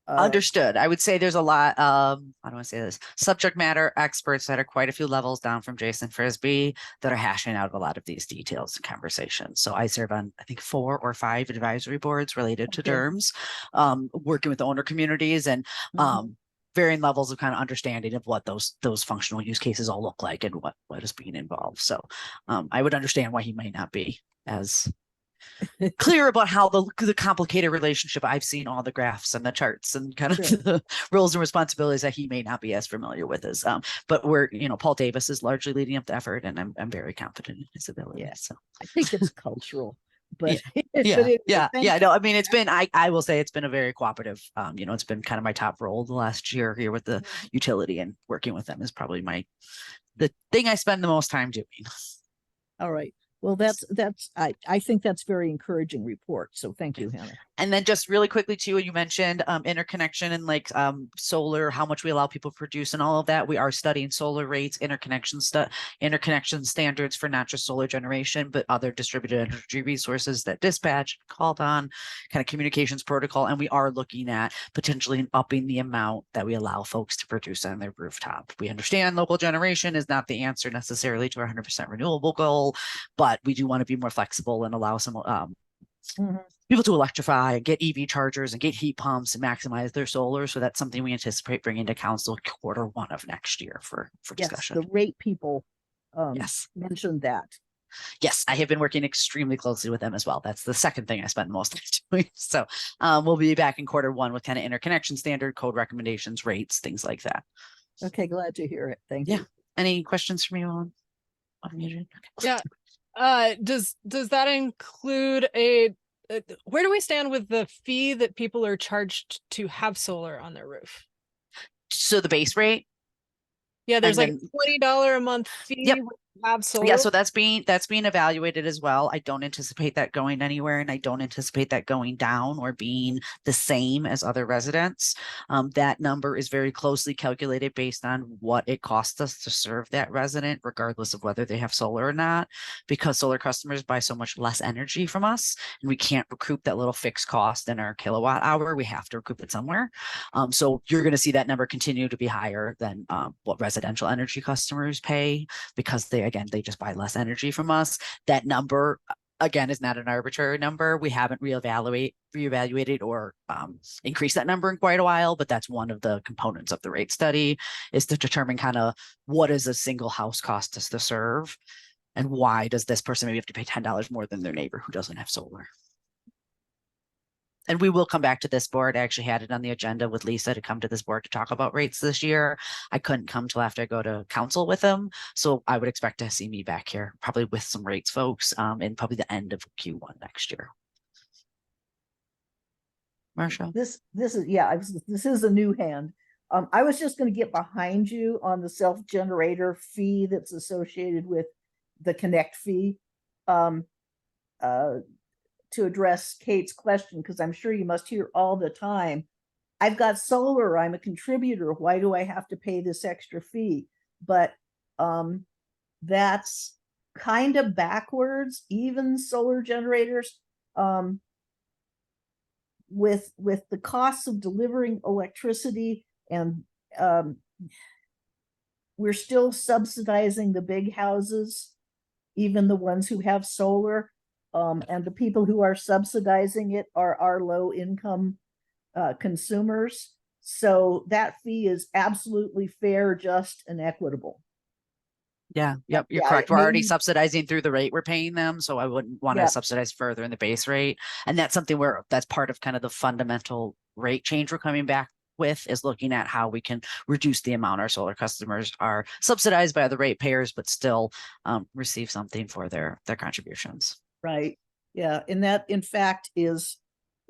Understood. I would say there's a lot of, I don't want to say this, subject matter experts that are quite a few levels down from Jason Frisbee that are hashing out a lot of these details and conversations. So I serve on, I think, 4 or 5 advisory boards related to terms, working with owner communities and varying levels of kind of understanding of what those functional use cases all look like and what is being involved. So I would understand why he might not be as clear about how the complicated relationship. I've seen all the graphs and the charts and kind of the roles and responsibilities that he may not be as familiar with as but we're, Paul Davis is largely leading up the effort and I'm very confident in his ability. Yeah. So I think it's cultural, but yeah. No, I mean, it's been, I will say it's been a very cooperative, it's been kind of my top role the last year here with the utility, and working with them is probably the thing I spend the most time doing. All right. Well, I think that's very encouraging report. So thank you, Hannah. And then just really quickly too, you mentioned interconnection and like solar, how much we allow people to produce and all of that. We are studying solar rates, interconnection standards for not just solar generation, but other distributed energy resources that dispatch called on, kind of communications protocol. And we are looking at potentially upping the amount that we allow folks to produce on their rooftop. We understand local generation is not the answer necessarily to our 100% renewable goal, but we do want to be more flexible and allow some people to electrify and get EV chargers and get heat pumps and maximize their solar. So that's something we anticipate bringing to council Q1 of next year for discussion. The rate people yes, mentioned that. Yes, I have been working extremely closely with them as well. That's the second thing I spent the most time doing. So we'll be back in Q1 with kind of interconnection standard, code recommendations, rates, things like that. Okay, glad to hear it. Thank you. Any questions for me on okay. Yeah. Does that include where do we stand with the fee that people are charged to have solar on their roof? So the base rate? Yeah, there's like $20 a month fee. Yep. Have solar. Yeah, so that's being evaluated as well. I don't anticipate that going anywhere, and I don't anticipate that going down or being the same as other residents. That number is very closely calculated based on what it costs us to serve that resident, regardless of whether they have solar or not, because solar customers buy so much less energy from us, and we can't recoup that little fixed cost in our kilowatt hour. We have to recoup it somewhere. So you're going to see that number continue to be higher than what residential energy customers pay, because they just buy less energy from us. That number, again, is not an arbitrary number. We haven't reevaluated or increased that number in quite a while, but that's one of the components of the rate study, is to determine kind of what is a single house cost us to serve, and why does this person maybe have to pay $10 more than their neighbor who doesn't have solar. And we will come back to this board. I actually had it on the agenda with Lisa to come to this board to talk about rates this year. I couldn't come till after I go to council with them. So I would expect to see me back here, probably with some rates folks, in probably the end of Q1 next year. Marcia? This is a new hand. I was just going to get behind you on the self-generator fee that's associated with the connect fee. To address Kate's question, because I'm sure you must hear all the time, I've got solar, I'm a contributor, why do I have to pay this extra fee? But that's kind of backwards. Even solar generators, with the costs of delivering electricity, and we're still subsidizing the big houses, even the ones who have solar. And the people who are subsidizing it are our low income consumers. So that fee is absolutely fair, just, and equitable. Yeah, yep, you're correct. We're already subsidizing through the rate we're paying them, so I wouldn't want to subsidize further in the base rate. And that's something that's part of kind of the fundamental rate change we're coming back with, is looking at how we can reduce the amount our solar customers are subsidized by other ratepayers, but still receive something for their contributions. Right. Yeah. And that, in fact, is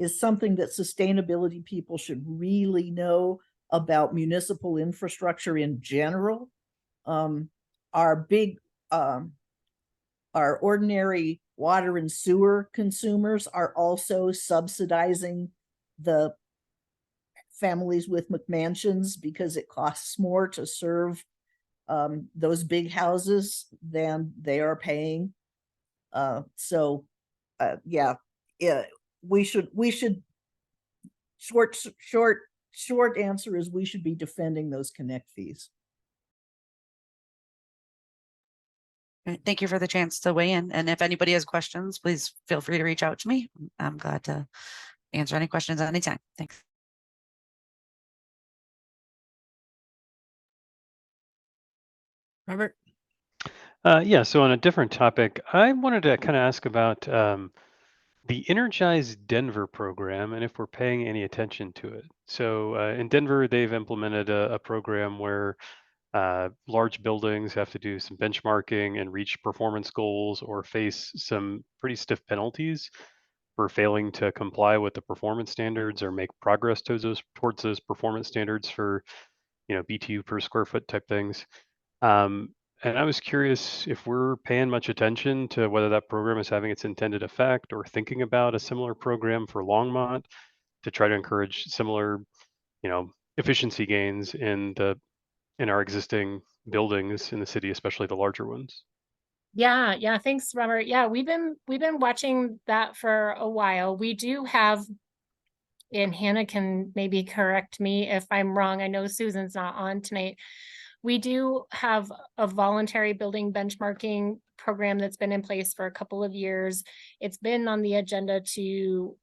something that sustainability people should really know about municipal infrastructure in general. Our ordinary water and sewer consumers are also subsidizing the families with McMansions, because it costs more to serve those big houses, then they are paying. Yeah, we should, short answer is we should be defending those connect fees. All right, thank you for the chance to weigh in. And if anybody has questions, please feel free to reach out to me. I'm glad to answer any questions at any time. Thanks. Robert? Yeah, so on a different topic, I wanted to kind of ask about the Energize Denver program and if we're paying any attention to it. So in Denver, they've implemented a program where large buildings have to do some benchmarking and reach performance goals or face some pretty stiff penalties for failing to comply with the performance standards or make progress towards those performance standards for, BTU per square foot type things. And I was curious if we're paying much attention to whether that program is having its intended effect or thinking about a similar program for Longmont to try to encourage similar, efficiency gains in our existing buildings in the city, especially the larger ones. Yeah. Thanks, Robert. Yeah, we've been watching that for a while. We do have, and Hannah can maybe correct me if I'm wrong. I know Susan's not on tonight. We do have a voluntary building benchmarking program that's been in place for a couple of years. It's been on the agenda to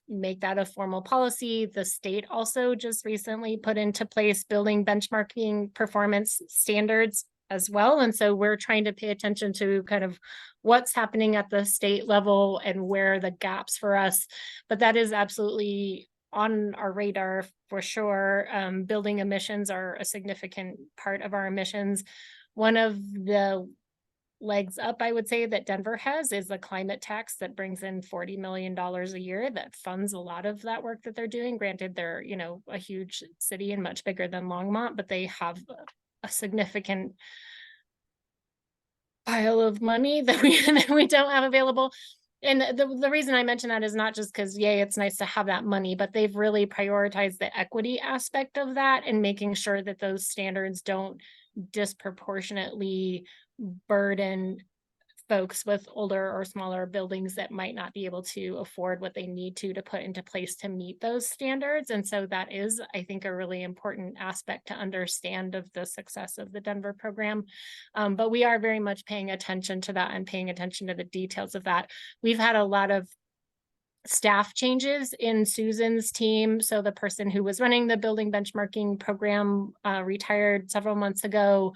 make that a formal policy. The state also just recently put into place building benchmarking performance standards as well. And so we're trying to pay attention to kind of what's happening at the state level and where the gaps for us. But that is absolutely on our radar for sure. Building emissions are a significant part of our emissions. One of the legs up, I would say, that Denver has is the climate tax that brings in $40 million a year that funds a lot of that work that they're doing. Granted, they're, a huge city and much bigger than Longmont, but they have a significant pile of money that we don't have available. And the reason I mention that is not just because, yay, it's nice to have that money, but they've really prioritized the equity aspect of that and making sure that those standards don't disproportionately burden folks with older or smaller buildings that might not be able to afford what they need to put into place to meet those standards. And so that is, I think, a really important aspect to understand of the success of the Denver program. But we are very much paying attention to that and paying attention to the details of that. We've had a lot of staff changes in Susan's team. So the person who was running the building benchmarking program retired several months ago.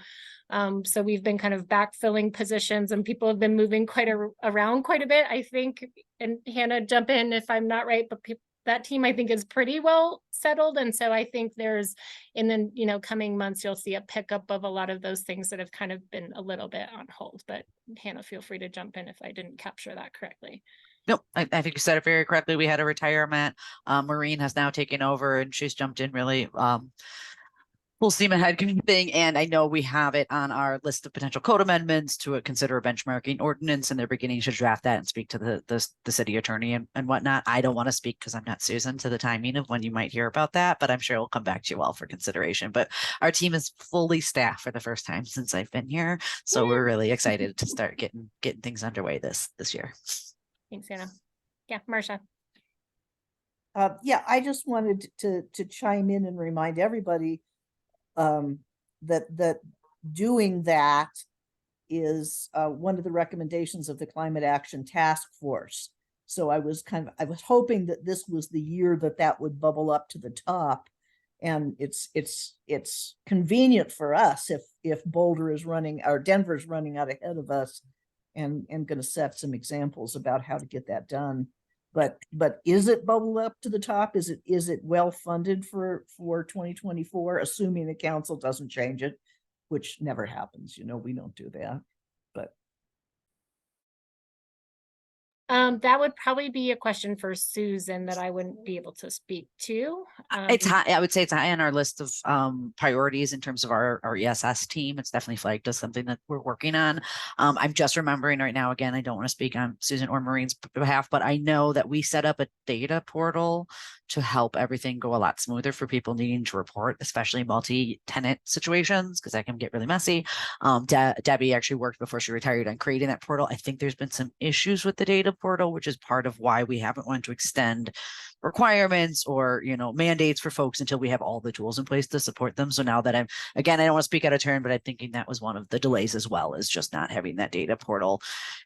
So we've been kind of backfilling positions and people have been moving around quite a bit, I think. And Hannah, jump in if I'm not right, but that team I think is pretty well settled. And so I think there's in the coming months, you'll see a pickup of a lot of those things that have kind of been a little bit on hold. But Hannah, feel free to jump in if I didn't capture that correctly. Nope, I think you said it very correctly. We had a retirement. Maureen has now taken over and she's jumped in really full steam ahead kind of thing. And I know we have it on our list of potential code amendments to consider a benchmarking ordinance, and they're beginning to draft that and speak to the city attorney and whatnot. I don't want to speak because I'm not Susan to the timing of when you might hear about that, but I'm sure we'll come back to you all for consideration. But our team is fully staffed for the first time since I've been here. So we're really excited to start getting things underway this year. Thanks, Hannah. Yeah, Marcia. Yeah, I just wanted to chime in and remind everybody that doing that is one of the recommendations of the Climate Action Task Force. So I was hoping that this was the year that would bubble up to the top, and it's convenient for us if Boulder is running or Denver's running out ahead of us, and going to set some examples about how to get that done. But is it bubble up to the top? Is it well funded for 2024, assuming the council doesn't change it, which never happens. We don't do that. But That would probably be a question for Susan that I wouldn't be able to speak to. It's high, I would say it's high on our list of priorities in terms of our ESS team. It's definitely flagged as something that we're working on. I'm just remembering right now, again, I don't want to speak on Susan or Maureen's behalf, but I know that we set up a data portal to help everything go a lot smoother for people needing to report, especially multi-tenant situations, because that can get really messy. Debbie actually worked before she retired on creating that portal. I think there's been some issues with the data portal, which is part of why we haven't wanted to extend requirements or, you know, mandates for folks until we have all the tools in place to support them. So now that I don't want to speak out of turn, but I'm thinking that was one of the delays as well, is just not having that data portal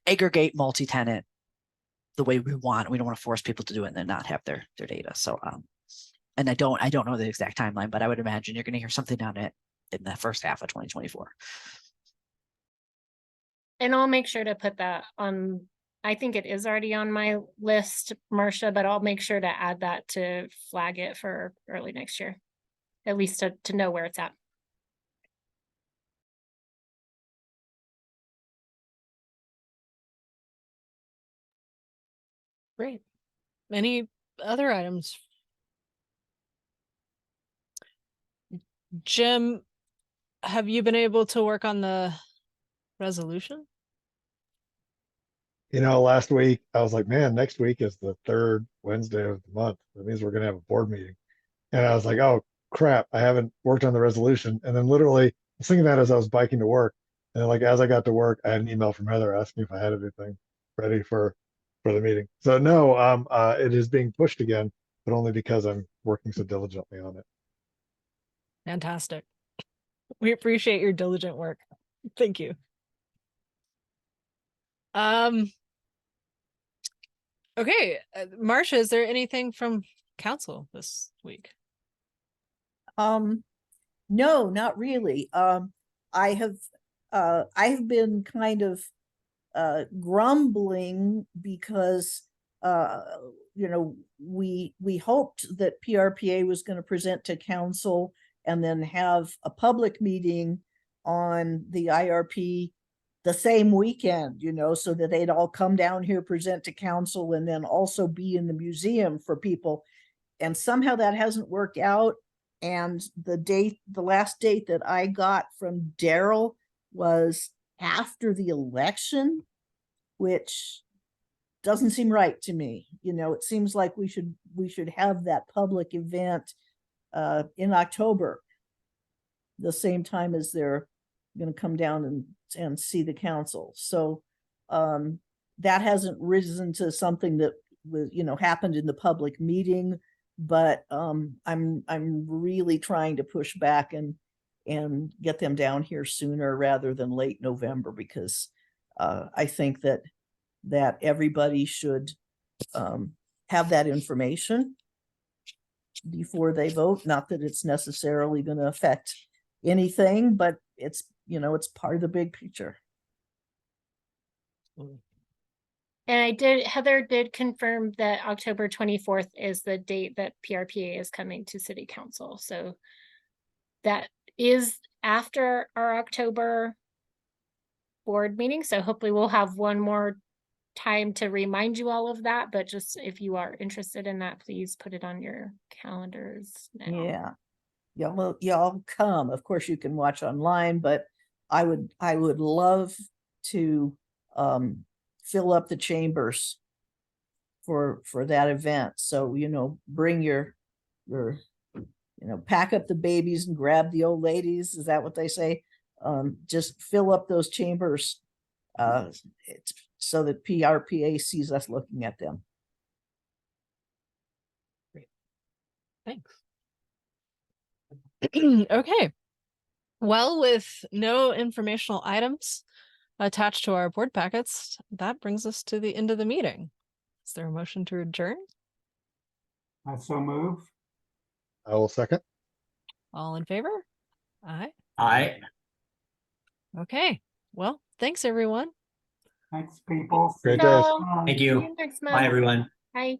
aggregate multi-tenant the way we want. We don't want to force people to do it and then not have their data. So, and I don't know the exact timeline, but I would imagine you're going to hear something on it in the first half of 2024. And I'll make sure to put that on. I think it is already on my list, Marcia, but I'll make sure to add that to flag it for early next year, at least to know where it's at. Great. Any other items? Jim, have you been able to work on the resolution? You know, last week I was like, man, next week is the third Wednesday of the month. That means we're gonna have a board meeting. And I was like, oh crap, I haven't worked on the resolution. And then literally I was thinking that as I was biking to work. And then like as I got to work, I had an email from Heather asking if I had everything ready for the meeting. So no, it is being pushed again, but only because I'm working so diligently on it. Fantastic. We appreciate your diligent work. Thank you. Okay, Marcia, is there anything from council this week? No, not really. I have been kind of grumbling because you know, we hoped that PRPA was going to present to council and then have a public meeting on the IRP the same weekend, you know, so that they'd all come down here, present to council, and then also be in the museum for people. And somehow that hasn't worked out. And the last date that I got from Daryl was after the election, which doesn't seem right to me. You know, it seems like we should have that public event in October, the same time as they're going to come down and see the council. So that hasn't risen to something that was, you know, happened in the public meeting, but I'm really trying to push back and get them down here sooner rather than late November, because I think that everybody should have that information before they vote. Not that it's necessarily going to affect anything, but it's, you know, it's part of the big picture. And Heather did confirm that October 24th is the date that PRPA is coming to city council. So that is after our October board meeting. So hopefully we'll have one more time to remind you all of that. But just if you are interested in that, please put it on your calendars now. Yeah. Y'all come. Of course you can watch online, but I would love to fill up the chambers for that event. So, you know, bring your you know, pack up the babies and grab the old ladies. Is that what they say? Just fill up those chambers so that PRPA sees us looking at them. Great. Thanks. Okay. Well, with no informational items attached to our board packets, that brings us to the end of the meeting. Is there a motion to adjourn? I so move. I will second. All in favor? Aye. Aye. Okay. Well, thanks everyone. Thanks, people. Great So, days. Bye. Thank see you. you next month. Bye, everyone. Bye.